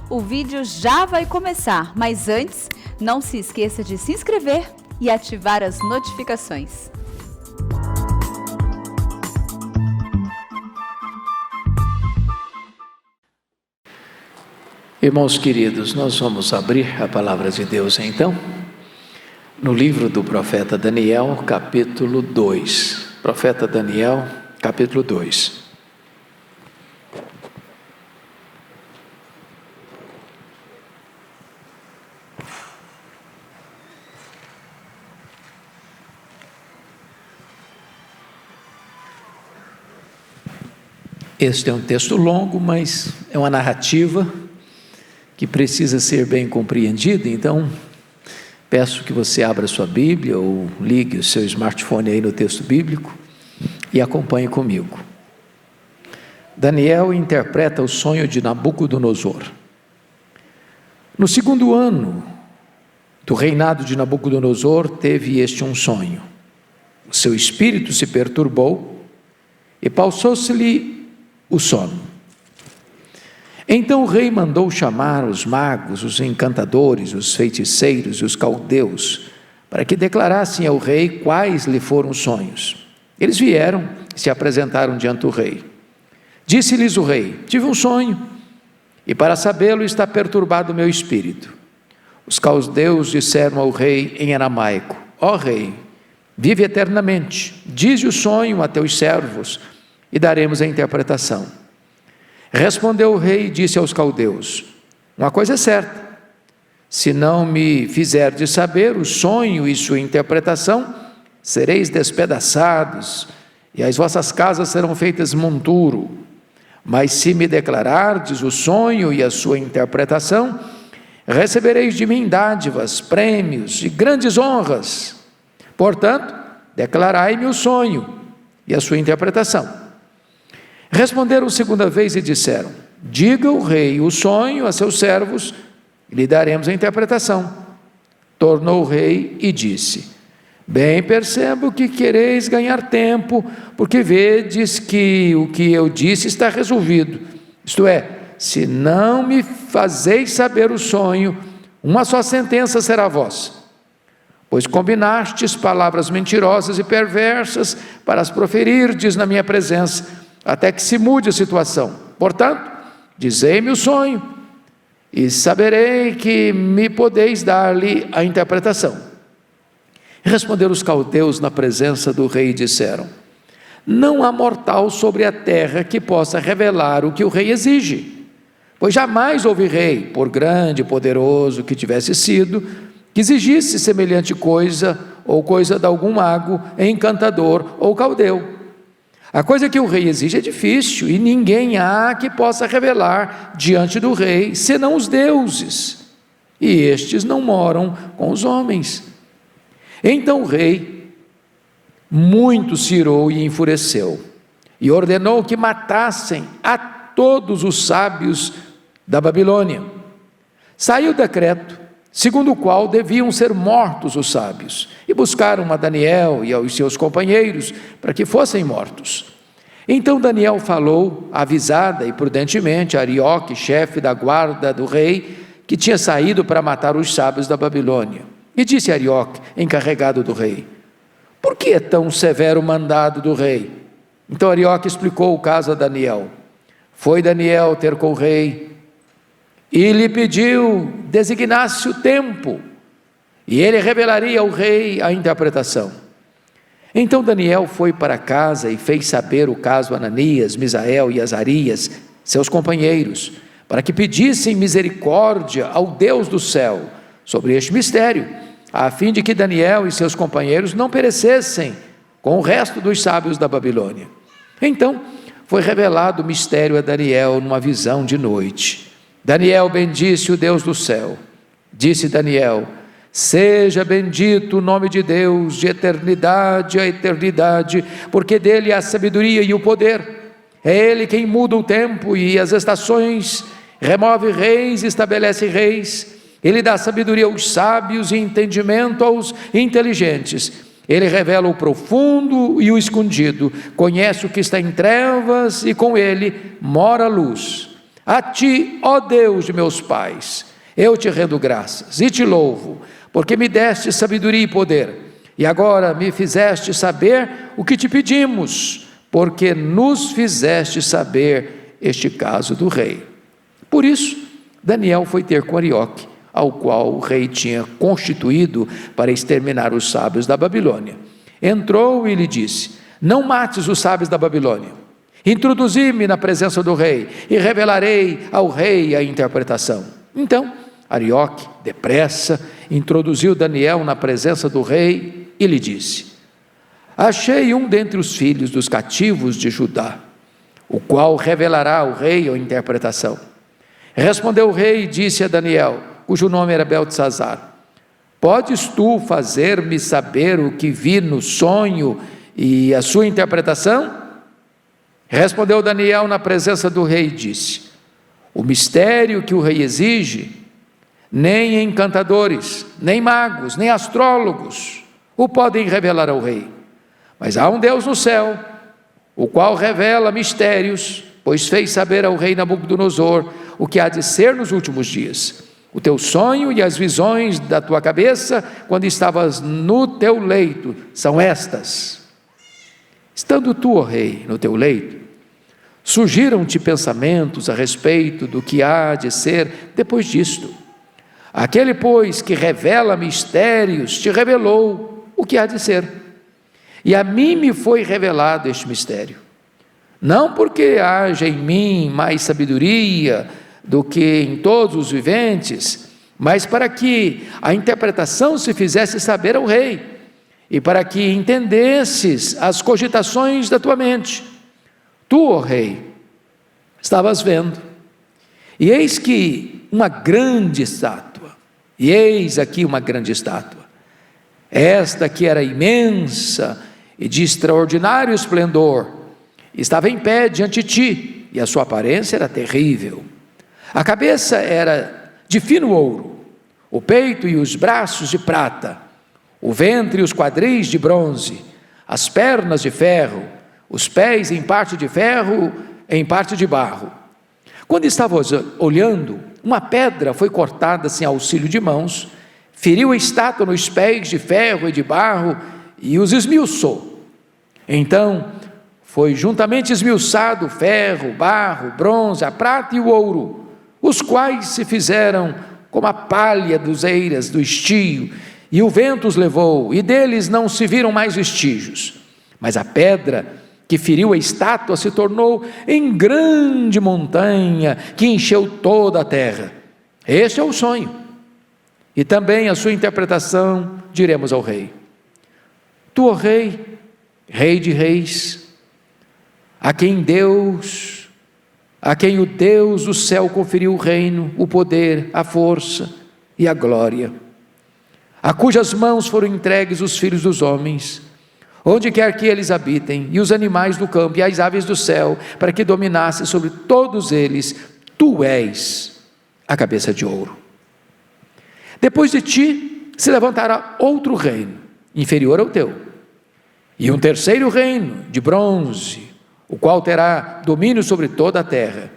O vídeo já vai começar, mas antes, não se esqueça de se inscrever e ativar as notificações. Irmãos queridos, nós vamos abrir a palavra de Deus então, no livro do profeta Daniel, capítulo 2. Profeta Daniel, capítulo 2. Este é um texto longo, mas é uma narrativa que precisa ser bem compreendida, então peço que você abra sua Bíblia ou ligue o seu smartphone aí no texto bíblico e acompanhe comigo. Daniel interpreta o sonho de Nabucodonosor. No segundo ano do reinado de Nabucodonosor, teve este um sonho. O seu espírito se perturbou e passou-se-lhe o sono. Então o rei mandou chamar os magos, os encantadores, os feiticeiros e os caldeus, para que declarassem ao rei quais lhe foram os sonhos. Eles vieram e se apresentaram diante do rei. Disse-lhes o rei: tive um sonho, e para sabê-lo está perturbado o meu espírito. Os caldeus disseram ao rei em aramaico: ó rei, vive eternamente, dize o sonho a teus servos, e daremos a interpretação. Respondeu o rei e disse aos caldeus: uma coisa é certa, se não me fizerdes saber o sonho e sua interpretação, sereis despedaçados, e as vossas casas serão feitas monturo. Mas se me declarardes o sonho e a sua interpretação, recebereis de mim dádivas, prêmios e grandes honras. Portanto, declarai-me o sonho e a sua interpretação. Responderam segunda vez e disseram: diga o rei o sonho a seus servos, e lhe daremos a interpretação. Tornou o rei e disse: bem percebo que quereis ganhar tempo, porque vedes que o que eu disse está resolvido. Isto é, se não me fazeis saber o sonho, uma só sentença será vossa. Pois combinastes palavras mentirosas e perversas para as proferirdes na minha presença, até que se mude a situação. Portanto, dizei-me o sonho, e saberei que me podeis dar-lhe a interpretação. Responderam os caldeus na presença do rei e disseram: não há mortal sobre a terra que possa revelar o que o rei exige, pois jamais houve rei, por grande e poderoso que tivesse sido, que exigisse semelhante coisa, ou coisa de algum mago, encantador ou caldeu. A coisa que o rei exige é difícil, e ninguém há que possa revelar diante do rei, senão os deuses, e estes não moram com os homens. Então o rei muito se irou e enfureceu, e ordenou que matassem a todos os sábios da Babilônia. Saiu o decreto, segundo o qual deviam ser mortos os sábios, e buscaram a Daniel e aos seus companheiros para que fossem mortos. Então Daniel falou avisada e prudentemente a Arioque, chefe da guarda do rei, que tinha saído para matar os sábios da Babilônia. E disse a Arioque, encarregado do rei: por que é tão severo o mandado do rei? Então Arioque explicou o caso a Daniel. Foi Daniel ter com o rei e lhe pediu designasse o tempo, e ele revelaria ao rei a interpretação. Então Daniel foi para casa e fez saber o caso a Ananias, Misael e Azarias, seus companheiros, para que pedissem misericórdia ao Deus do céu sobre este mistério, a fim de que Daniel e seus companheiros não perecessem com o resto dos sábios da Babilônia. Então foi revelado o mistério a Daniel numa visão de noite. Daniel bendisse o Deus do céu. Disse Daniel: seja bendito o nome de Deus de eternidade a eternidade, porque dele há a sabedoria e o poder. É ele quem muda o tempo e as estações, remove reis e estabelece reis. Ele dá sabedoria aos sábios e entendimento aos inteligentes. Ele revela o profundo e o escondido, conhece o que está em trevas e com ele mora a luz. A ti, ó Deus de meus pais, eu te rendo graças e te louvo, porque me deste sabedoria e poder, e agora me fizeste saber o que te pedimos, porque nos fizeste saber este caso do rei. Por isso, Daniel foi ter com Arioque, ao qual o rei tinha constituído para exterminar os sábios da Babilônia. Entrou e lhe disse: não mates os sábios da Babilônia. Introduzi-me na presença do rei e revelarei ao rei a interpretação. Então, Arioque, depressa, introduziu Daniel na presença do rei e lhe disse: achei um dentre os filhos dos cativos de Judá, o qual revelará ao rei a interpretação. Respondeu o rei e disse a Daniel, cujo nome era Beltesazar: podes tu fazer-me saber o que vi no sonho e a sua interpretação? Respondeu Daniel na presença do rei e disse: o mistério que o rei exige, nem encantadores, nem magos, nem astrólogos o podem revelar ao rei. Mas há um Deus no céu, o qual revela mistérios, pois fez saber ao rei Nabucodonosor o que há de ser nos últimos dias. O teu sonho e as visões da tua cabeça, quando estavas no teu leito, são estas. Estando tu, ó rei, no teu leito, surgiram-te pensamentos a respeito do que há de ser depois disto. Aquele, pois, que revela mistérios, te revelou o que há de ser. E a mim me foi revelado este mistério. Não porque haja em mim mais sabedoria do que em todos os viventes, mas para que a interpretação se fizesse saber ao rei, e para que entendesses as cogitações da tua mente. Tu, ó rei, estavas vendo, e eis que uma grande estátua, e eis aqui uma grande estátua, esta que era imensa e de extraordinário esplendor, estava em pé diante de ti, e a sua aparência era terrível. A cabeça era de fino ouro, o peito e os braços de prata, o ventre e os quadris de bronze, as pernas de ferro, os pés em parte de ferro, em parte de barro. Quando estava olhando, uma pedra foi cortada sem auxílio de mãos, feriu a estátua nos pés de ferro e de barro e os esmiuçou. Então foi juntamente esmiuçado o ferro, o barro, o bronze, a prata e o ouro, os quais se fizeram como a palha dos eiras do estio, e o vento os levou, e deles não se viram mais vestígios. Mas a pedra que feriu a estátua se tornou em grande montanha, que encheu toda a terra. Este é o sonho, e também a sua interpretação diremos ao rei. Tu, ó rei, rei de reis, a quem o Deus do céu conferiu o reino, o poder, a força e a glória, a cujas mãos foram entregues os filhos dos homens, onde quer que eles habitem, e os animais do campo e as aves do céu, para que dominasse sobre todos eles. Tu és a cabeça de ouro. Depois de ti se levantará outro reino, inferior ao teu, e um terceiro reino de bronze, o qual terá domínio sobre toda a terra.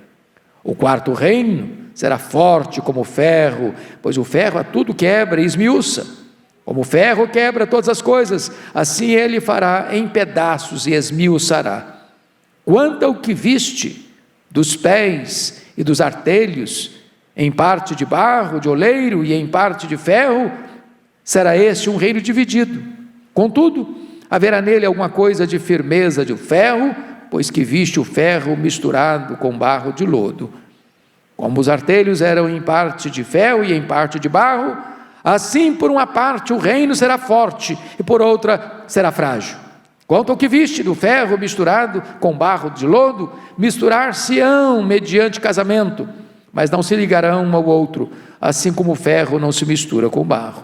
O quarto reino será forte como o ferro, pois o ferro a tudo quebra e esmiuça. Como o ferro quebra todas as coisas, assim ele fará em pedaços e esmiuçará. Quanto ao que viste dos pés e dos artelhos, em parte de barro, de oleiro e em parte de ferro, será este um reino dividido. Contudo, haverá nele alguma coisa de firmeza de ferro, pois que viste o ferro misturado com barro de lodo. Como os artelhos eram em parte de ferro e em parte de barro, assim por uma parte o reino será forte e por outra será frágil. Quanto ao que viste do ferro misturado com barro de lodo, misturar-se-ão mediante casamento, mas não se ligarão um ao outro, assim como o ferro não se mistura com o barro.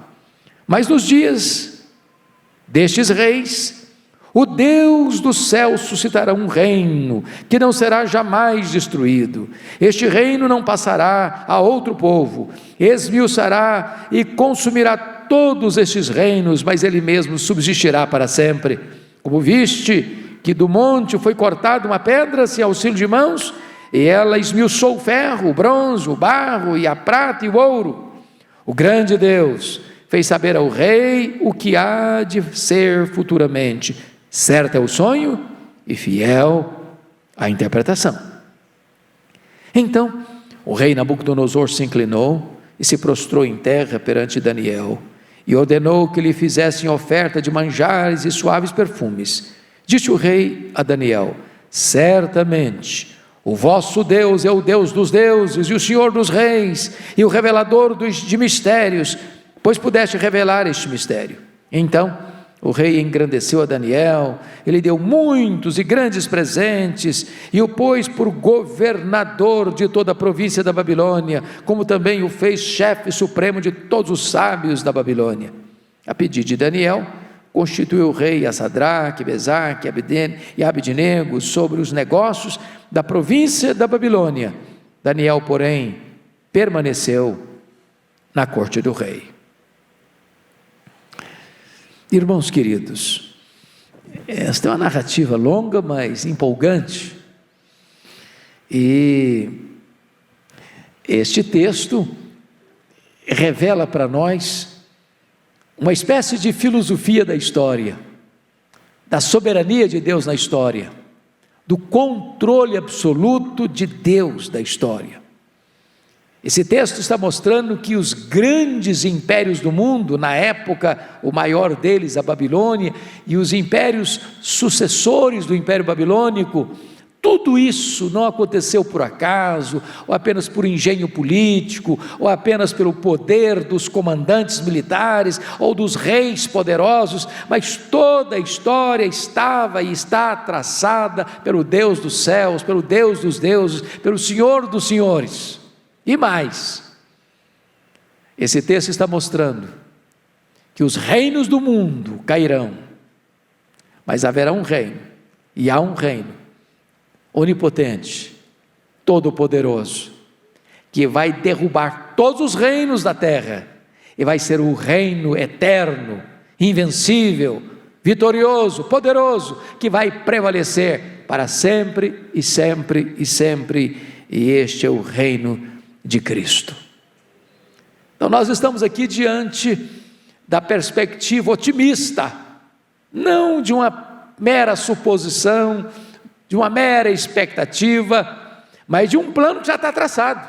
Mas nos dias destes reis, o Deus do céu suscitará um reino que não será jamais destruído. Este reino não passará a outro povo, esmiuçará e consumirá todos estes reinos, mas ele mesmo subsistirá para sempre. Como viste que do monte foi cortada uma pedra sem auxílio de mãos, e ela esmiuçou o ferro, o bronze, o barro e a prata e o ouro. O grande Deus fez saber ao rei o que há de ser futuramente. Certo é o sonho e fiel a interpretação. Então, o rei Nabucodonosor se inclinou e se prostrou em terra perante Daniel, e ordenou que lhe fizessem oferta de manjares e suaves perfumes. Disse o rei a Daniel: certamente o vosso Deus é o Deus dos deuses e o Senhor dos reis e o revelador de mistérios, pois pudeste revelar este mistério. Então o rei engrandeceu a Daniel, ele deu muitos e grandes presentes, e o pôs por governador de toda a província da Babilônia, como também o fez chefe supremo de todos os sábios da Babilônia. A pedido de Daniel, constituiu o rei a Sadraque, Mesaque e Abednego sobre os negócios da província da Babilônia. Daniel, porém, permaneceu na corte do rei. Irmãos queridos, esta é uma narrativa longa, mas empolgante, e este texto revela para nós uma espécie de filosofia da história, da soberania de Deus na história, do controle absoluto de Deus da história. Esse texto está mostrando que os grandes impérios do mundo, na época o maior deles, a Babilônia, e os impérios sucessores do Império Babilônico, tudo isso não aconteceu por acaso, ou apenas por engenho político, ou apenas pelo poder dos comandantes militares, ou dos reis poderosos, mas toda a história estava e está traçada pelo Deus dos céus, pelo Deus dos deuses, pelo Senhor dos senhores. E mais, esse texto está mostrando que os reinos do mundo cairão, mas haverá um reino, e há um reino onipotente, todo-poderoso, que vai derrubar todos os reinos da terra, e vai ser o reino eterno, invencível, vitorioso, poderoso, que vai prevalecer para sempre e sempre e sempre, e este é o reino de Cristo. Então nós estamos aqui diante da perspectiva otimista, não de uma mera suposição, de uma mera expectativa, mas de um plano que já está traçado,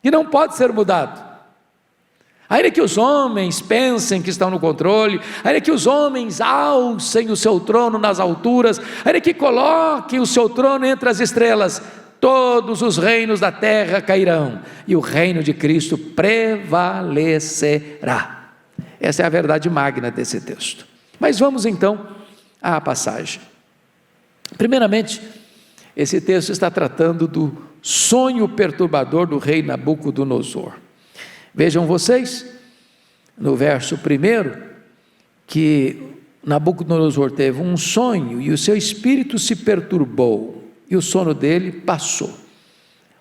e não pode ser mudado. Ainda que os homens pensem que estão no controle, ainda que os homens alcem o seu trono nas alturas, ainda que coloquem o seu trono entre as estrelas, todos os reinos da terra cairão, e o reino de Cristo prevalecerá. Essa é a verdade magna desse texto. Mas vamos então à passagem. Primeiramente, esse texto está tratando do sonho perturbador do rei Nabucodonosor. Vejam vocês, no verso 1, que Nabucodonosor teve um sonho e o seu espírito se perturbou, e o sono dele passou.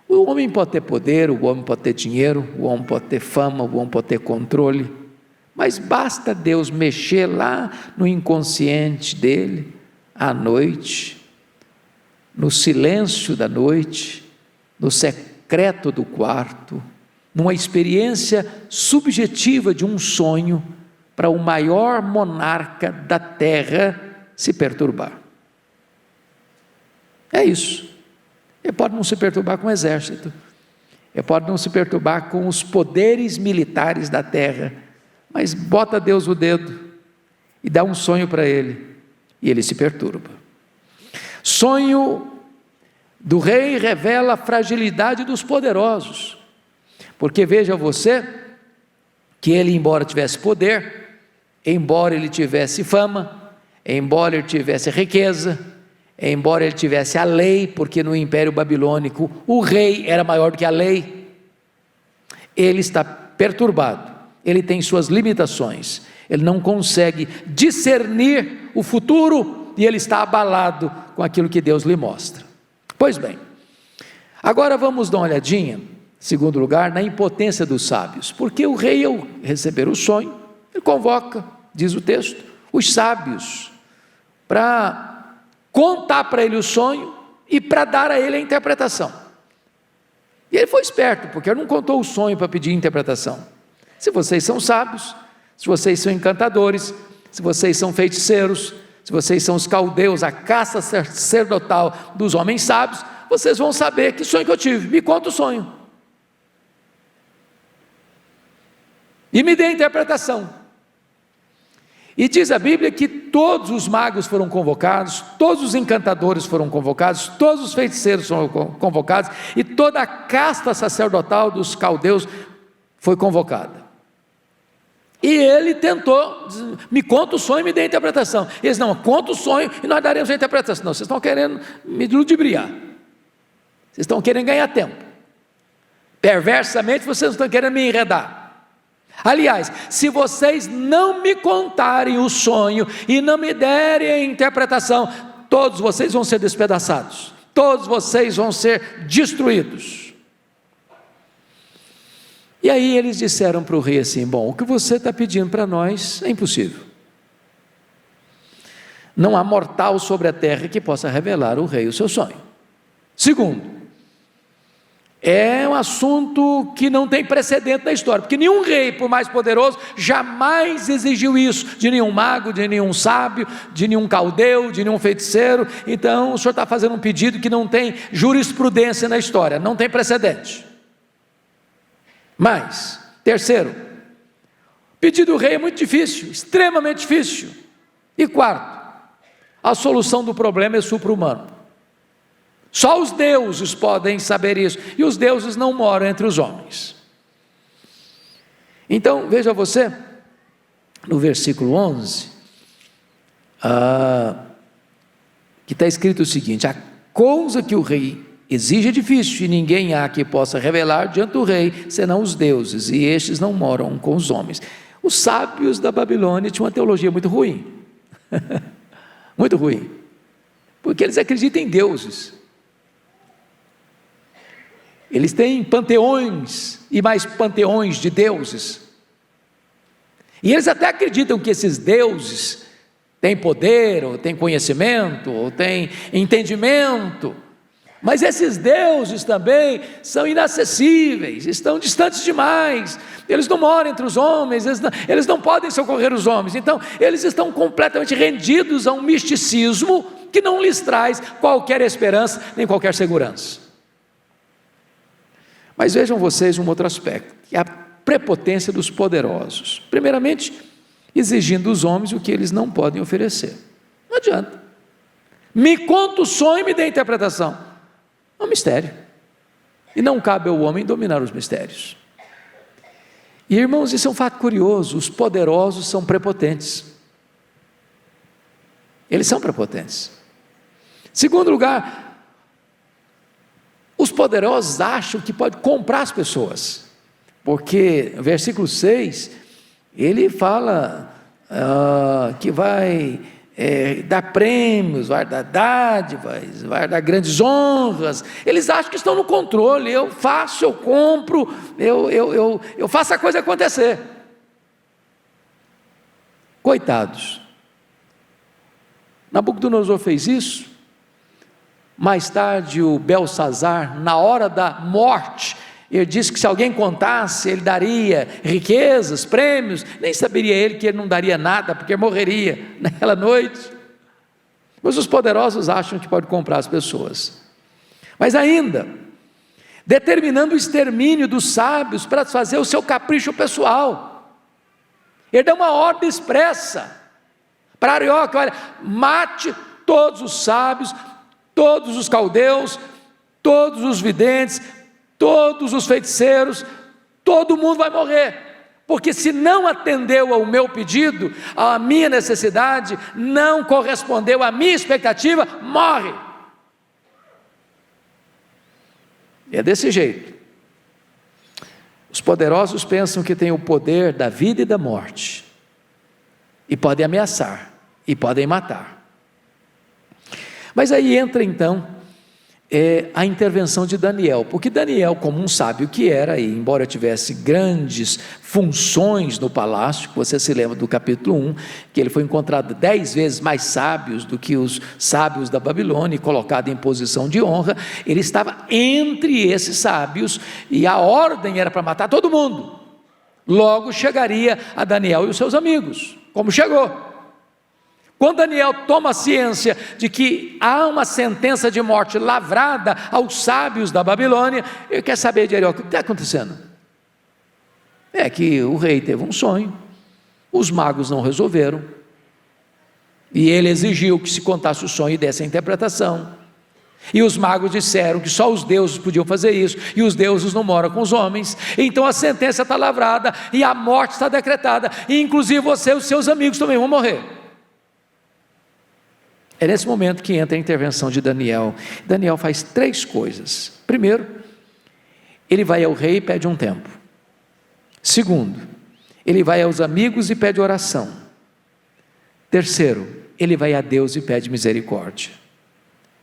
O homem pode ter poder, o homem pode ter dinheiro, o homem pode ter fama, o homem pode ter controle, mas basta Deus mexer lá no inconsciente dele, à noite, no silêncio da noite, no secreto do quarto, numa experiência subjetiva de um sonho, para o maior monarca da terra se perturbar. É isso. Ele pode não se perturbar com o exército, ele pode não se perturbar com os poderes militares da terra, mas bota Deus o dedo e dá um sonho para ele, e ele se perturba. Sonho do rei revela a fragilidade dos poderosos, porque veja você, que ele, embora tivesse poder, embora ele tivesse fama, embora ele tivesse riqueza, embora ele tivesse a lei, porque no Império Babilônico o rei era maior do que a lei, ele está perturbado, ele tem suas limitações, ele não consegue discernir o futuro, e ele está abalado com aquilo que Deus lhe mostra. Pois bem, agora vamos dar uma olhadinha, em segundo lugar, na impotência dos sábios, porque o rei, ao receber o sonho, ele convoca, diz o texto, os sábios, para contar para ele o sonho, e para dar a ele a interpretação. E ele foi esperto, porque ele não contou o sonho para pedir interpretação. Se vocês são sábios, se vocês são encantadores, se vocês são feiticeiros, se vocês são os caldeus, a casta sacerdotal dos homens sábios, vocês vão saber que sonho que eu tive. Me conta o sonho. E me dê a interpretação. E diz a Bíblia que todos os magos foram convocados, todos os encantadores foram convocados, todos os feiticeiros foram convocados, e toda a casta sacerdotal dos caldeus foi convocada. E ele tentou, me conta o sonho e me dê a interpretação. Eles, não, conta o sonho e nós daremos a interpretação. Não, vocês estão querendo me ludibriar. Vocês estão querendo ganhar tempo. Perversamente vocês estão querendo me enredar. Aliás, se vocês não me contarem o sonho e não me derem a interpretação, todos vocês vão ser despedaçados. Todos vocês vão ser destruídos. E aí eles disseram para o rei assim: bom, o que você está pedindo para nós é impossível. Não há mortal sobre a terra que possa revelar ao rei o seu sonho. Segundo, é um assunto que não tem precedente na história, porque nenhum rei, por mais poderoso, jamais exigiu isso de nenhum mago, de nenhum sábio, de nenhum caldeu, de nenhum feiticeiro. Então o senhor está fazendo um pedido que não tem jurisprudência na história, não tem precedente. Mas, terceiro, o pedido do rei é muito difícil, extremamente difícil. E quarto, a solução do problema é supra-humano. Só os deuses podem saber isso, e os deuses não moram entre os homens. Então, veja você, no versículo 11, que está escrito o seguinte: a coisa que o rei exige é difícil, e ninguém há que possa revelar diante do rei, senão os deuses, e estes não moram com os homens. Os sábios da Babilônia tinham uma teologia muito ruim, muito ruim, porque eles acreditam em deuses. Eles têm panteões e mais panteões de deuses, e eles até acreditam que esses deuses têm poder, ou têm conhecimento, ou têm entendimento, mas esses deuses também são inacessíveis, estão distantes demais, eles não moram entre os homens, eles não podem socorrer os homens. Então eles estão completamente rendidos a um misticismo que não lhes traz qualquer esperança, nem qualquer segurança. Mas vejam vocês um outro aspecto, que é a prepotência dos poderosos. Primeiramente, exigindo dos homens o que eles não podem oferecer. Não adianta. Me conta o sonho e me dê a interpretação. É um mistério, e não cabe ao homem dominar os mistérios. E irmãos, isso é um fato curioso: os poderosos são prepotentes. Eles são prepotentes. Segundo lugar, os poderosos acham que pode comprar as pessoas, porque no versículo 6, ele fala que vai dar prêmios, vai dar dádivas, vai dar grandes honras. Eles acham que estão no controle. Eu faço, eu compro, eu faço a coisa acontecer. Coitados. Nabucodonosor fez isso. Mais tarde o Belsazar, na hora da morte, ele disse que se alguém contasse, ele daria riquezas, prêmios. Nem saberia ele que ele não daria nada, porque morreria naquela noite. Mas os poderosos acham que pode comprar as pessoas. Mas ainda, determinando o extermínio dos sábios para fazer o seu capricho pessoal. Ele dá uma ordem expressa para Arioque: olha, mate todos os sábios, todos os caldeus, todos os videntes, todos os feiticeiros, todo mundo vai morrer, porque se não atendeu ao meu pedido, à minha necessidade, não correspondeu à minha expectativa, morre. É desse jeito. Os poderosos pensam que têm o poder da vida e da morte, e podem ameaçar, e podem matar. Mas aí entra então a intervenção de Daniel, porque Daniel, como um sábio que era, e embora tivesse grandes funções no palácio, você se lembra do capítulo 1, que ele foi encontrado 10 vezes mais sábios do que os sábios da Babilônia, e colocado em posição de honra, ele estava entre esses sábios, e a ordem era para matar todo mundo. Logo chegaria a Daniel e os seus amigos, como chegou. Quando Daniel toma ciência de que há uma sentença de morte lavrada aos sábios da Babilônia, ele quer saber de Ariel, o que está acontecendo? É que o rei teve um sonho, os magos não resolveram, e ele exigiu que se contasse o sonho e desse a interpretação, e os magos disseram que só os deuses podiam fazer isso, e os deuses não moram com os homens, então a sentença está lavrada, e a morte está decretada, e inclusive você e os seus amigos também vão morrer. É nesse momento que entra a intervenção de Daniel. Daniel faz 3 coisas. Primeiro, ele vai ao rei e pede um tempo. Segundo, ele vai aos amigos e pede oração. Terceiro, ele vai a Deus e pede misericórdia.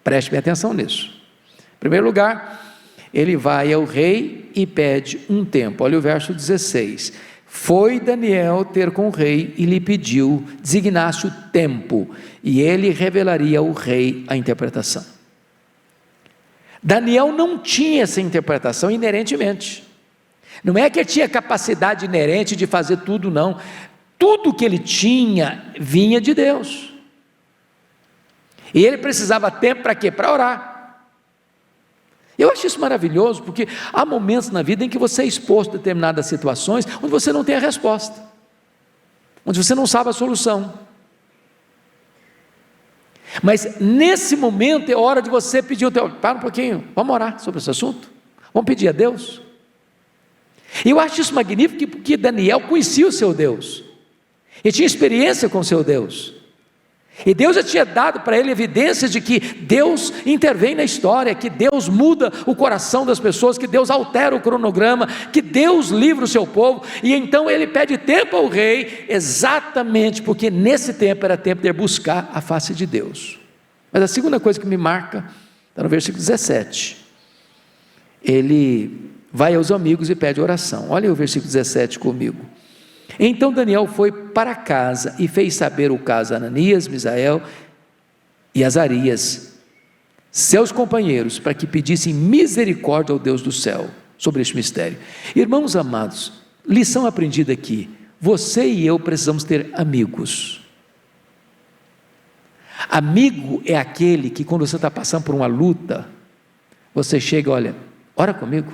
Preste bem atenção nisso. Em primeiro lugar, ele vai ao rei e pede um tempo. Olha o verso 16. Foi Daniel ter com o rei e lhe pediu, designasse o tempo, e ele revelaria ao rei a interpretação. Daniel não tinha essa interpretação inerentemente. Não é que ele tinha capacidade inerente de fazer tudo, não. Tudo que ele tinha vinha de Deus. E ele precisava tempo para quê? Para orar. Eu acho isso maravilhoso, porque há momentos na vida em que você é exposto a determinadas situações onde você não tem a resposta, onde você não sabe a solução. Mas nesse momento é hora de você pedir o teu... Para um pouquinho, vamos orar sobre esse assunto, vamos pedir a Deus. E eu acho isso magnífico porque Daniel conhecia o seu Deus, ele tinha experiência com o seu Deus, e Deus já tinha dado para ele evidências de que Deus intervém na história, que Deus muda o coração das pessoas, que Deus altera o cronograma, que Deus livra o seu povo. E então ele pede tempo ao rei, exatamente porque nesse tempo era tempo de buscar a face de Deus. Mas a segunda coisa que me marca está no versículo 17. Ele vai aos amigos e pede oração. Olha o versículo 17 comigo. Então Daniel foi para casa e fez saber o caso a Ananias, Misael e Azarias, seus companheiros, para que pedissem misericórdia ao Deus do céu sobre este mistério. Irmãos amados, lição aprendida aqui: você e eu precisamos ter amigos. Amigo é aquele que, quando você está passando por uma luta, você chega, olha, ora comigo,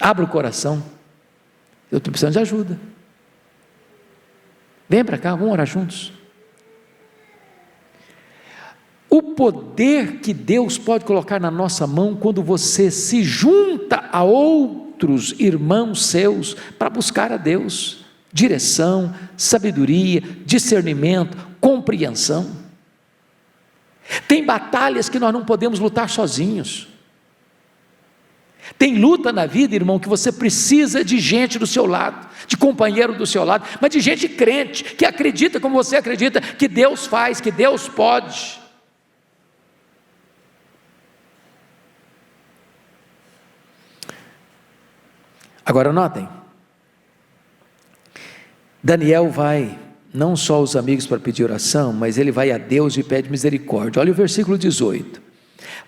abra o coração, eu estou precisando de ajuda, vem para cá, vamos orar juntos. O poder que Deus pode colocar na nossa mão quando você se junta a outros irmãos seus para buscar a Deus, direção, sabedoria, discernimento, compreensão. Tem batalhas que nós não podemos lutar sozinhos. Tem luta na vida, irmão, que você precisa de gente do seu lado, de companheiro do seu lado, mas de gente crente, que acredita como você acredita, que Deus faz, que Deus pode. Agora notem, Daniel vai não só aos amigos para pedir oração, mas ele vai a Deus e pede misericórdia. Olha o versículo 18.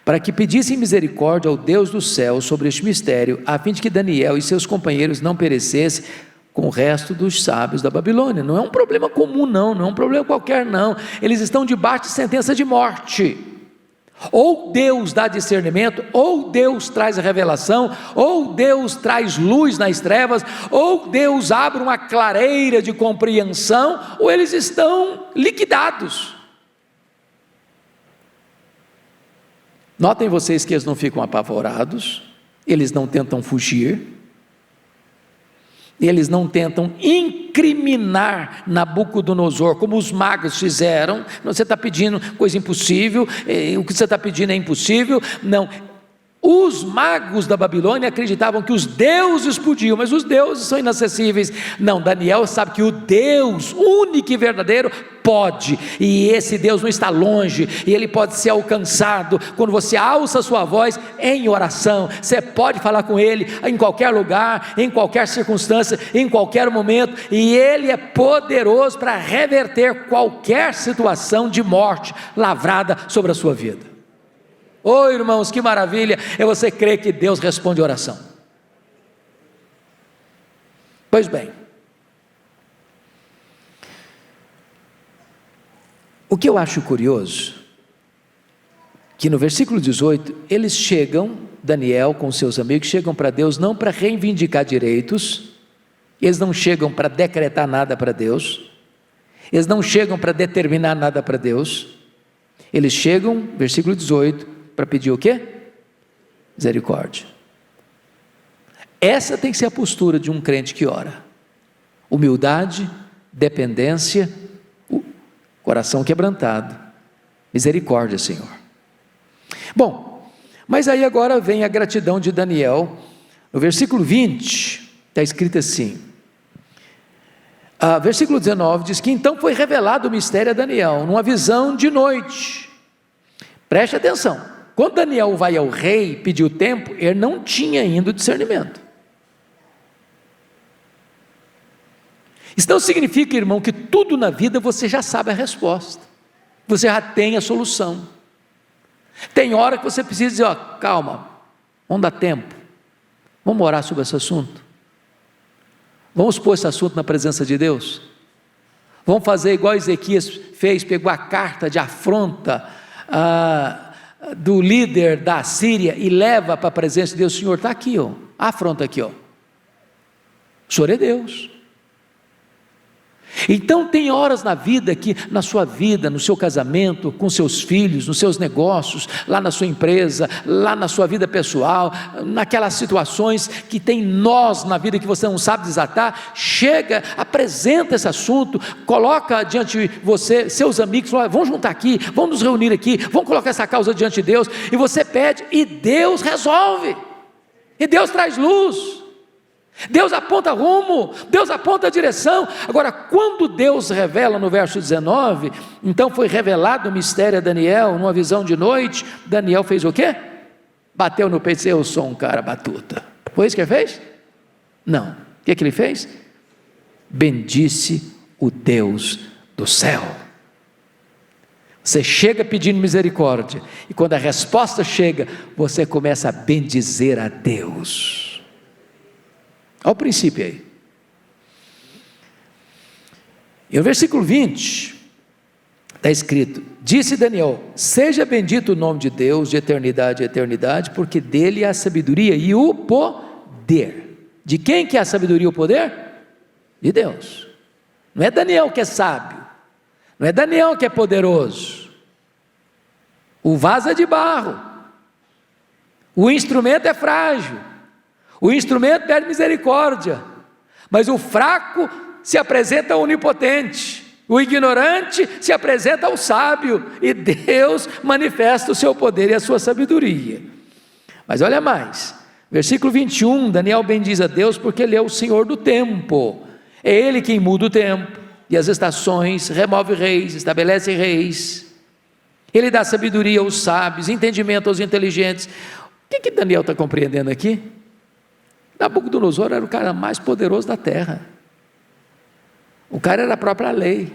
Para que pedissem misericórdia ao Deus do céu sobre este mistério, a fim de que Daniel e seus companheiros não perecessem com o resto dos sábios da Babilônia. Não é um problema comum não é um problema qualquer não, eles estão debaixo de sentença de morte. Ou Deus dá discernimento, ou Deus traz a revelação, ou Deus traz luz nas trevas, ou Deus abre uma clareira de compreensão, ou eles estão liquidados. Notem vocês que eles não ficam apavorados, eles não tentam fugir, eles não tentam incriminar Nabucodonosor, como os magos fizeram. Você está pedindo coisa impossível, o que você está pedindo é impossível. Não, Os magos da Babilônia acreditavam que os deuses podiam, mas os deuses são inacessíveis. Não, Daniel sabe que o Deus único e verdadeiro pode, e esse Deus não está longe, e ele pode ser alcançado quando você alça a sua voz em oração. Você pode falar com ele em qualquer lugar, em qualquer circunstância, em qualquer momento, e ele é poderoso para reverter qualquer situação de morte lavrada sobre a sua vida. Oi, irmãos, que maravilha é você crer que Deus responde oração. Pois bem, o que eu acho curioso, que no versículo 18, eles chegam, Daniel com seus amigos, chegam para Deus não para reivindicar direitos, eles não chegam para decretar nada para Deus, eles não chegam para determinar nada para Deus, eles chegam, versículo 18, para pedir o quê? Misericórdia. Essa tem que ser a postura de um crente que ora: humildade, dependência, coração quebrantado, misericórdia, Senhor. Bom, mas aí agora vem a gratidão de Daniel. No versículo 20 está escrito assim, versículo 19 diz que então foi revelado o mistério a Daniel numa visão de noite. Preste atenção, quando Daniel vai ao rei pedir o tempo, ele não tinha ainda o discernimento. Isso não significa, irmão, que tudo na vida você já sabe a resposta, você já tem a solução. Tem hora que você precisa dizer, calma, vamos dar tempo, vamos orar sobre esse assunto, vamos pôr esse assunto na presença de Deus, vamos fazer igual Ezequias fez, pegou a carta de afronta do líder da Síria e leva para a presença de Deus. Senhor, está aqui, a afronta aqui, o Senhor é Deus. Então tem horas na vida que, na sua vida, no seu casamento, com seus filhos, nos seus negócios, lá na sua empresa, lá na sua vida pessoal, naquelas situações que tem nós na vida que você não sabe desatar, chega, apresenta esse assunto, coloca diante de você, seus amigos, fala, vamos juntar aqui, vamos nos reunir aqui, vamos colocar essa causa diante de Deus, e você pede, e Deus resolve, e Deus traz luz, Deus aponta rumo, Deus aponta a direção. Agora, quando Deus revela no verso 19, então foi revelado o mistério a Daniel, numa visão de noite, Daniel fez o quê? Bateu no peito e disse, eu sou um cara batuta. Foi isso que ele fez? Não. O que ele fez? Bendisse o Deus do céu. Você chega pedindo misericórdia, e quando a resposta chega, você começa a bendizer a Deus. Olha o princípio aí. E no versículo 20, está escrito, disse Daniel, seja bendito o nome de Deus de eternidade a eternidade, porque dele é a sabedoria e o poder. De quem que é a sabedoria e o poder? De Deus. Não é Daniel que é sábio, não é Daniel que é poderoso, o vaso é de barro, o instrumento é frágil, o instrumento pede misericórdia, mas o fraco se apresenta ao onipotente, o ignorante se apresenta ao sábio, e Deus manifesta o seu poder e a sua sabedoria. Mas olha mais, versículo 21, Daniel bendiz a Deus porque Ele é o Senhor do tempo, é Ele quem muda o tempo e as estações, remove reis, estabelece reis, Ele dá sabedoria aos sábios, entendimento aos inteligentes. O que Daniel está compreendendo aqui? Nabucodonosor era o cara mais poderoso da terra, o cara era a própria lei,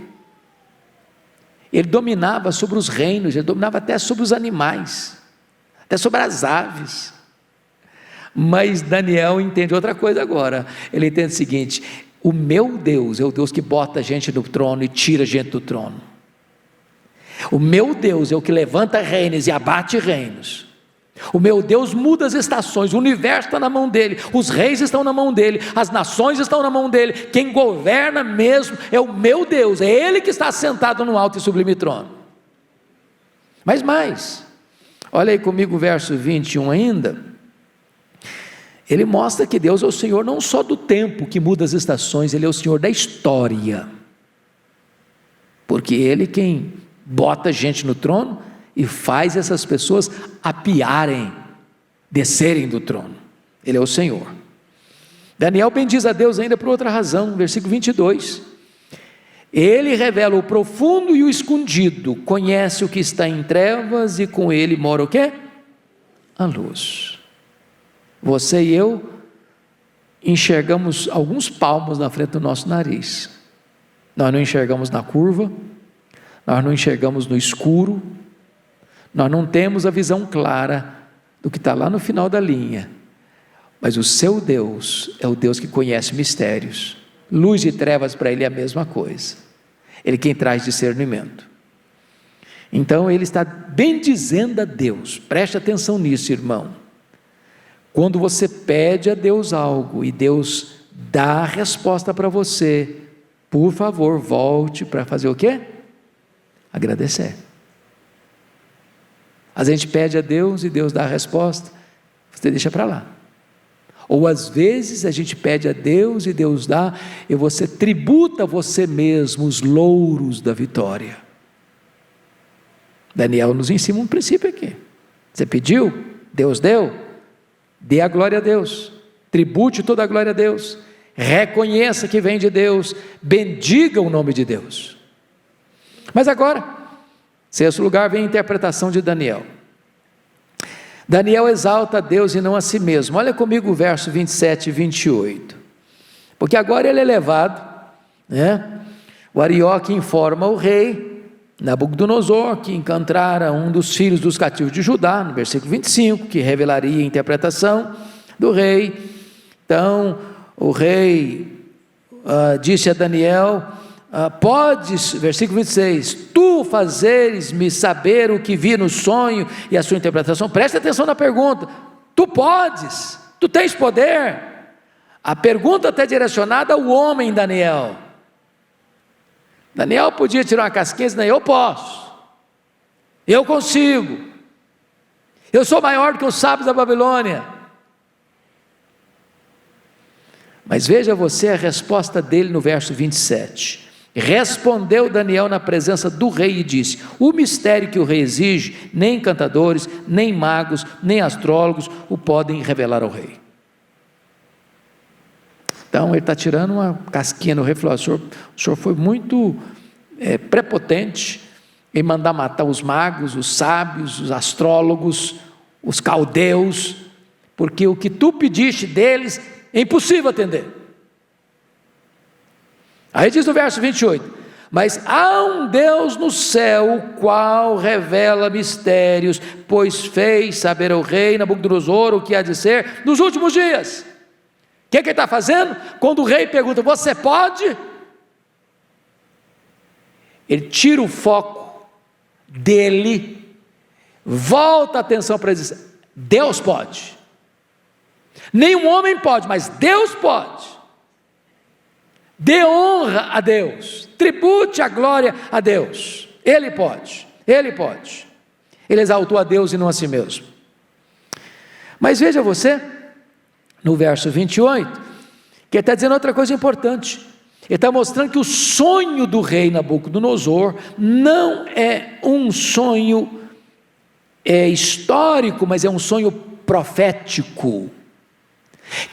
ele dominava sobre os reinos, ele dominava até sobre os animais, até sobre as aves. Mas Daniel entende outra coisa agora, ele entende o seguinte, o meu Deus é o Deus que bota a gente no trono e tira a gente do trono, o meu Deus é o que levanta reinos e abate reinos, o meu Deus muda as estações, o universo está na mão dele, os reis estão na mão dele, as nações estão na mão dele, quem governa mesmo é o meu Deus, é Ele que está sentado no alto e sublime trono. Mas mais, olha aí comigo o verso 21 ainda, ele mostra que Deus é o Senhor não só do tempo que muda as estações, Ele é o Senhor da história, porque Ele quem bota gente no trono e faz essas pessoas apiarem descerem do trono. Ele é o Senhor. Daniel bendiz a Deus ainda por outra razão, versículo 22. Ele revela o profundo e o escondido, conhece o que está em trevas e com ele mora o quê? A luz. Você e eu enxergamos alguns palmos na frente do nosso nariz. Nós não enxergamos na curva, nós não enxergamos no escuro, nós não temos a visão clara do que está lá no final da linha. Mas o seu Deus é o Deus que conhece mistérios. Luz e trevas para Ele é a mesma coisa. Ele é quem traz discernimento. Então Ele está bendizendo a Deus. Preste atenção nisso, irmão. Quando você pede a Deus algo e Deus dá a resposta para você, por favor, volte para fazer o quê? Agradecer. A gente pede a Deus e Deus dá a resposta, você deixa para lá. Ou às vezes a gente pede a Deus e Deus dá, e você tributa a você mesmo os louros da vitória. Daniel nos ensina um princípio aqui. Você pediu, Deus deu, dê a glória a Deus, tribute toda a glória a Deus, reconheça que vem de Deus, bendiga o nome de Deus. Mas agora, sexto lugar, vem a interpretação de Daniel. Daniel exalta a Deus e não a si mesmo. Olha comigo o verso 27 e 28. Porque agora ele é levado, né? O Arioque informa o rei Nabucodonosor que encontrara um dos filhos dos cativos de Judá, no versículo 25, que revelaria a interpretação do rei. Então, o rei disse a Daniel: podes, versículo 26, tu fazeres-me saber o que vi no sonho e a sua interpretação. Preste atenção na pergunta. Tu podes, tu tens poder. A pergunta está direcionada ao homem Daniel. Daniel podia tirar uma casquinha e dizer: eu posso, eu consigo, eu sou maior do que os sábios da Babilônia. Mas veja você a resposta dele no verso 27. Respondeu Daniel na presença do rei e disse: o mistério que o rei exige, nem encantadores, nem magos, nem astrólogos o podem revelar ao rei. Então ele está tirando uma casquinha no rei, falou: o senhor foi muito prepotente em mandar matar os magos, os sábios, os astrólogos, os caldeus, porque o que tu pediste deles é impossível atender. Aí diz no verso 28, mas há um Deus no céu, o qual revela mistérios, pois fez saber ao rei Nabucodonosor o que há de ser nos últimos dias. O que ele está fazendo? Quando o rei pergunta: você pode? Ele tira o foco dele, volta a atenção para ele dizer: Deus pode. Nenhum homem pode, mas Deus pode. Dê honra a Deus, tribute a glória a Deus. Ele pode, Ele pode. Ele exaltou a Deus e não a si mesmo. Mas veja você, no verso 28, que ele está dizendo outra coisa importante. Ele está mostrando que o sonho do rei Nabucodonosor não é um sonho histórico, mas é um sonho profético,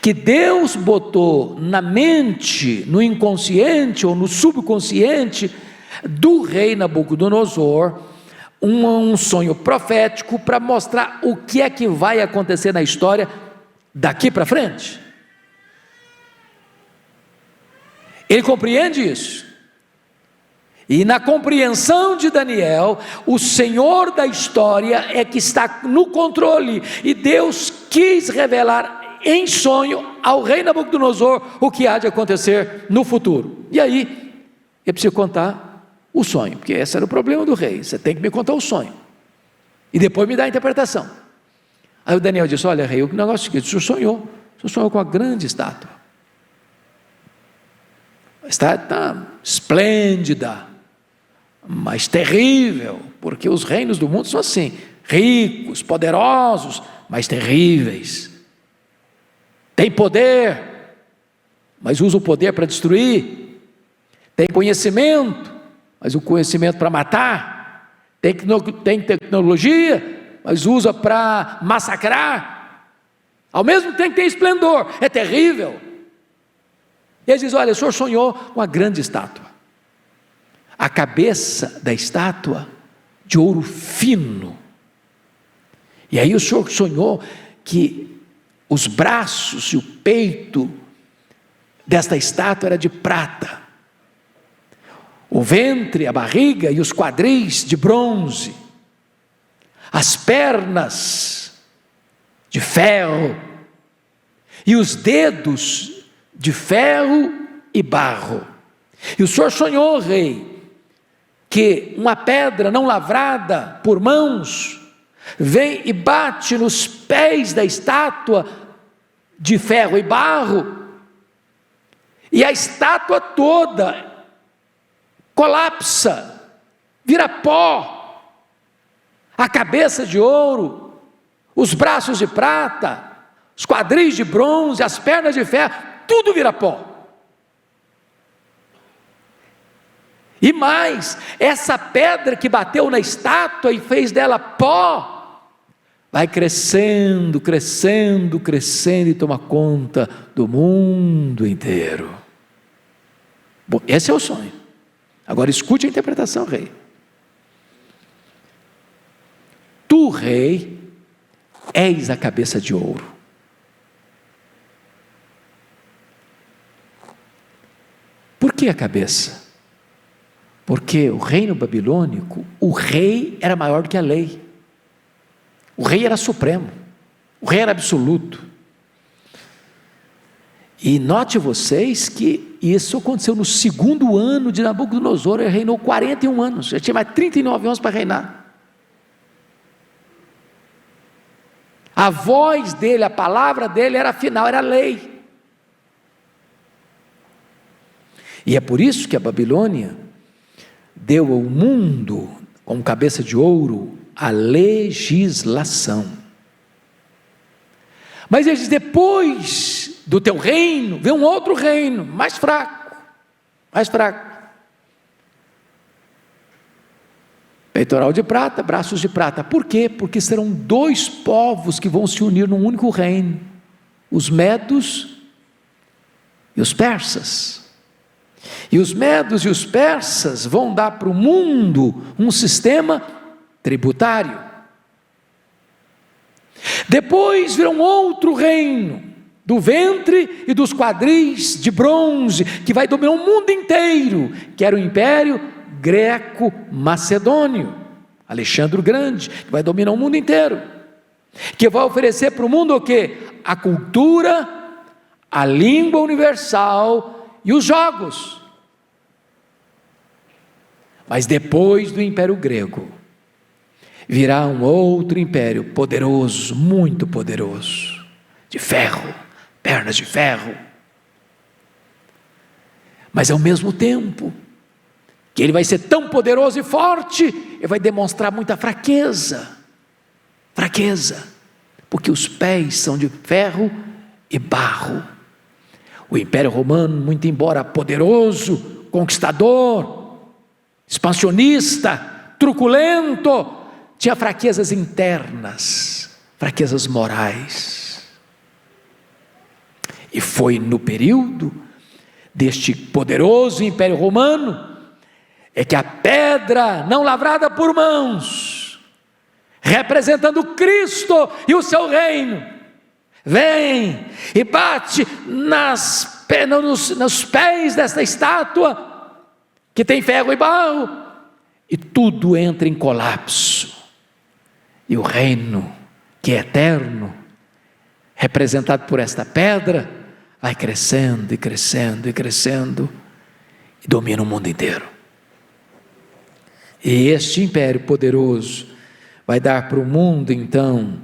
que Deus botou na mente, no inconsciente ou no subconsciente do rei Nabucodonosor, um sonho profético para mostrar o que é que vai acontecer na história daqui para frente. Ele compreende isso, e na compreensão de Daniel, o Senhor da história é que está no controle, e Deus quis revelar em sonho ao rei Nabucodonosor o que há de acontecer no futuro. E aí, eu preciso contar o sonho, porque esse era o problema do rei: você tem que me contar o sonho, e depois me dar a interpretação. Aí o Daniel disse: olha rei, o negócio é o seguinte, o senhor sonhou com uma grande estátua, a estátua esplêndida, mas terrível, porque os reinos do mundo são assim, ricos, poderosos, mas terríveis. Tem poder, mas usa o poder para destruir. Tem conhecimento, mas o conhecimento para matar. Tem tecnologia, mas usa para massacrar. Ao mesmo tempo que tem esplendor, é terrível. E ele diz: olha, o senhor sonhou com uma grande estátua. A cabeça da estátua de ouro fino. E aí o senhor sonhou que os braços e o peito desta estátua era de prata. O ventre, a barriga e os quadris de bronze. As pernas de ferro. E os dedos de ferro e barro. E o senhor sonhou, rei, que uma pedra não lavrada por mãos vem e bate nos pés da estátua de ferro e barro, e a estátua toda colapsa, vira pó, a cabeça de ouro, os braços de prata, os quadris de bronze, as pernas de ferro, tudo vira pó. E mais, essa pedra que bateu na estátua e fez dela pó, vai crescendo, crescendo, crescendo e toma conta do mundo inteiro. Bom, esse é o sonho. Agora escute a interpretação, rei. Tu, rei, és a cabeça de ouro. Por que a cabeça? Porque o reino babilônico, o rei era maior do que a lei. O rei era supremo. O rei era absoluto. E note vocês que isso aconteceu no segundo ano de Nabucodonosor. Ele reinou 41 anos. Já tinha mais 39 anos para reinar. A voz dele, a palavra dele era final, era lei. E é por isso que a Babilônia deu ao mundo, como cabeça de ouro, a legislação. Mas ele diz: depois do teu reino, vem um outro reino, mais fraco, mais fraco. Peitoral de prata, braços de prata. Por quê? Porque serão dois povos que vão se unir num único reino: os medos e os persas. E os medos e os persas vão dar para o mundo um sistema tributário. Depois virá um outro reino, do ventre e dos quadris de bronze, que vai dominar o mundo inteiro, que era o Império Greco-Macedônio, Alexandre o Grande, que vai dominar o mundo inteiro, que vai oferecer para o mundo o quê? A cultura, a língua universal e os jogos. Mas depois do Império Grego, virá um outro império poderoso, muito poderoso, de ferro, pernas de ferro. Mas ao mesmo tempo que ele vai ser tão poderoso e forte, ele vai demonstrar muita fraqueza, porque os pés são de ferro e barro. O Império Romano, muito embora poderoso, conquistador, expansionista, truculento, tinha fraquezas internas, fraquezas morais. E foi no período deste poderoso Império Romano é que a pedra não lavrada por mãos, representando Cristo e o seu reino, vem e bate nos pés desta estátua que tem ferro e barro, e tudo entra em colapso. E o reino, que é eterno, representado por esta pedra, vai crescendo e crescendo e crescendo, e domina o mundo inteiro. E este império poderoso vai dar para o mundo, então,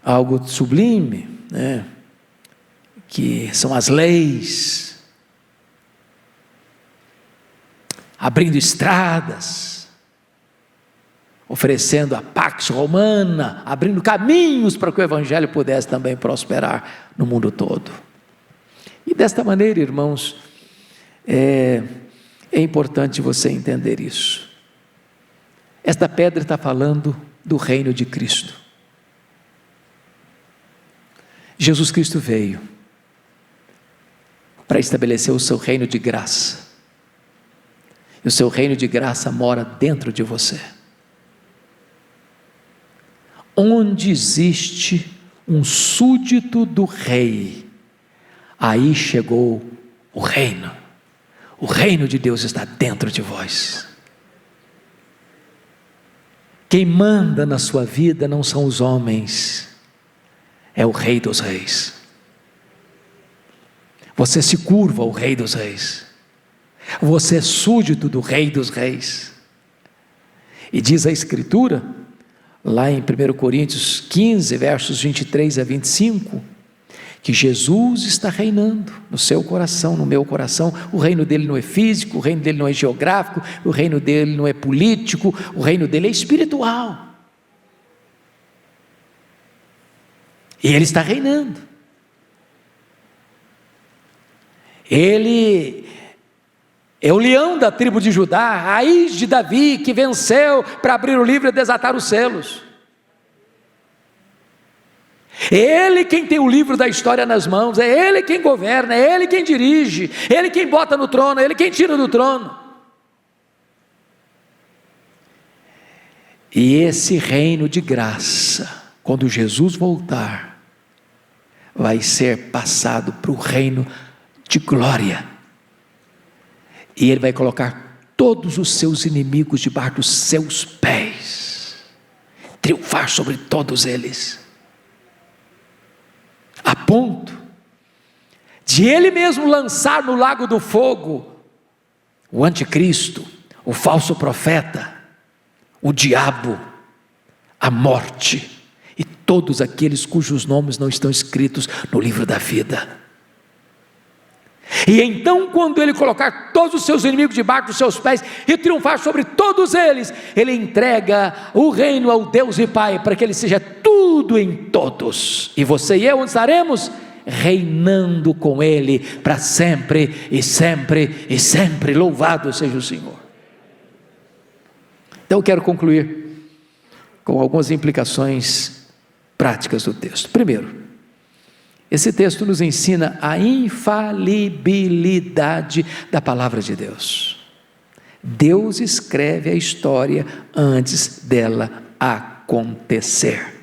algo sublime, né? Que são as leis, abrindo estradas, oferecendo a Pax Romana, abrindo caminhos para que o Evangelho pudesse também prosperar no mundo todo. E desta maneira, irmãos, é importante você entender isso. Esta pedra está falando do reino de Cristo. Jesus Cristo veio para estabelecer o seu reino de graça. E o seu reino de graça mora dentro de você. Onde existe um súdito do rei, aí chegou o reino. O reino de Deus está dentro de vós. Quem manda na sua vida não são os homens, é o Rei dos Reis. Você se curva ao Rei dos Reis. Você é súdito do Rei dos Reis. E diz a Escritura, lá em 1 Coríntios 15, versos 23 a 25, que Jesus está reinando no seu coração, no meu coração. O reino dele não é físico, o reino dele não é geográfico, o reino dele não é político, o reino dele é espiritual. E ele está reinando. Ele é o leão da tribo de Judá, a raiz de Davi, que venceu para abrir o livro e desatar os selos. É Ele quem tem o livro da história nas mãos, é Ele quem governa, é Ele quem dirige, é Ele quem bota no trono, é Ele quem tira do trono. E esse reino de graça, quando Jesus voltar, vai ser passado para o reino de glória. E Ele vai colocar todos os seus inimigos debaixo dos seus pés, triunfar sobre todos eles, a ponto de Ele mesmo lançar no lago do fogo o anticristo, o falso profeta, o diabo, a morte e todos aqueles cujos nomes não estão escritos no livro da vida. E então, quando Ele colocar todos os seus inimigos debaixo dos seus pés e triunfar sobre todos eles, Ele entrega o reino ao Deus e Pai, para que Ele seja tudo em todos. E você e eu onde estaremos? Reinando com Ele para sempre e sempre e sempre. Louvado seja o Senhor. Então eu quero concluir com algumas implicações práticas do texto. Primeiro, esse texto nos ensina a infalibilidade da palavra de Deus. Deus escreve a história antes dela acontecer.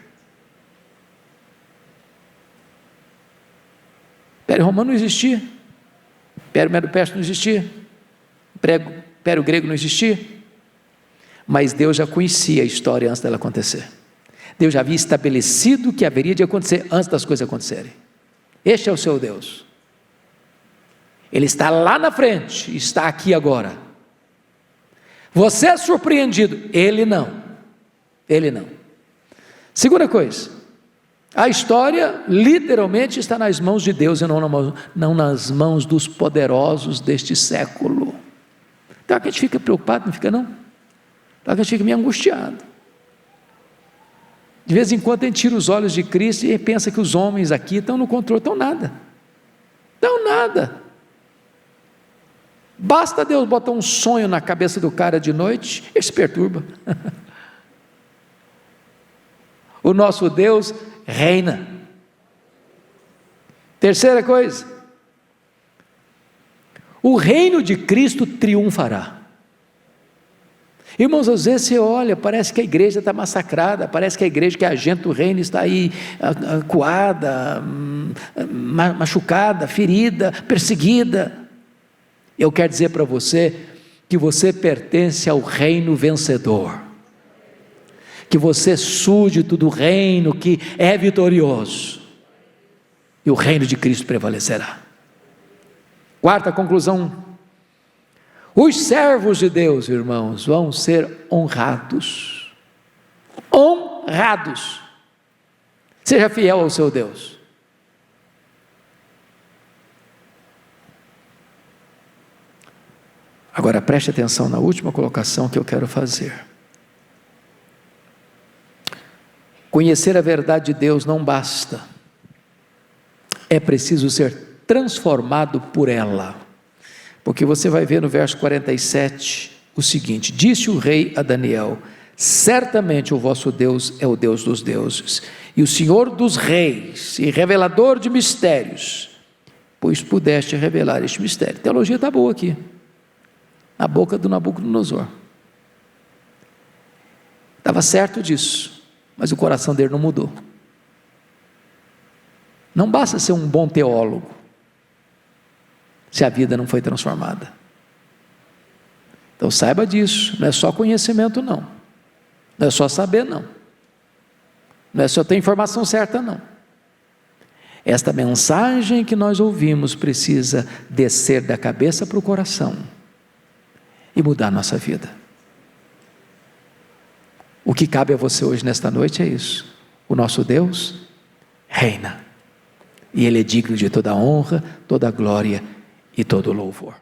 Império Romano não existia, Império Medo-Persa não existia, Império Grego não existia, mas Deus já conhecia a história antes dela acontecer. Deus já havia estabelecido o que haveria de acontecer antes das coisas acontecerem. Este é o seu Deus. Ele está lá na frente, está aqui agora. Você é surpreendido, Ele não. Ele não. Segunda coisa, a história literalmente está nas mãos de Deus e não nas mãos dos poderosos deste século. Então a gente fica preocupado, não fica não? Então a gente fica meio angustiado. De vez em quando a gente tira os olhos de Cristo e pensa que os homens aqui estão no controle. Estão nada. Basta Deus botar um sonho na cabeça do cara de noite, ele se perturba. O nosso Deus reina. Terceira coisa, o reino de Cristo triunfará. Irmãos, às vezes você olha, parece que a igreja está massacrada, parece que a igreja que é agente do reino está aí acuada, machucada, ferida, perseguida. Eu quero dizer para você que você pertence ao reino vencedor, que você é súdito do reino que é vitorioso, e o reino de Cristo prevalecerá. Quarta conclusão: os servos de Deus, irmãos, vão ser honrados. Honrados. Seja fiel ao seu Deus. Agora preste atenção na última colocação que eu quero fazer. Conhecer a verdade de Deus não basta. É preciso ser transformado por ela. Porque você vai ver no verso 47 o seguinte: disse o rei a Daniel: certamente o vosso Deus é o Deus dos deuses e o Senhor dos reis, e revelador de mistérios, pois pudeste revelar este mistério. A teologia está boa aqui, na boca do Nabucodonosor. Estava certo disso, mas o coração dele não mudou. Não basta ser um bom teólogo, se a vida não foi transformada. Então saiba disso, não é só conhecimento não, não é só saber não, não é só ter informação certa não. Esta mensagem que nós ouvimos precisa descer da cabeça para o coração e mudar a nossa vida. O que cabe a você hoje nesta noite é isso: o nosso Deus reina, e Ele é digno de toda a honra, toda a glória e todo o louvor.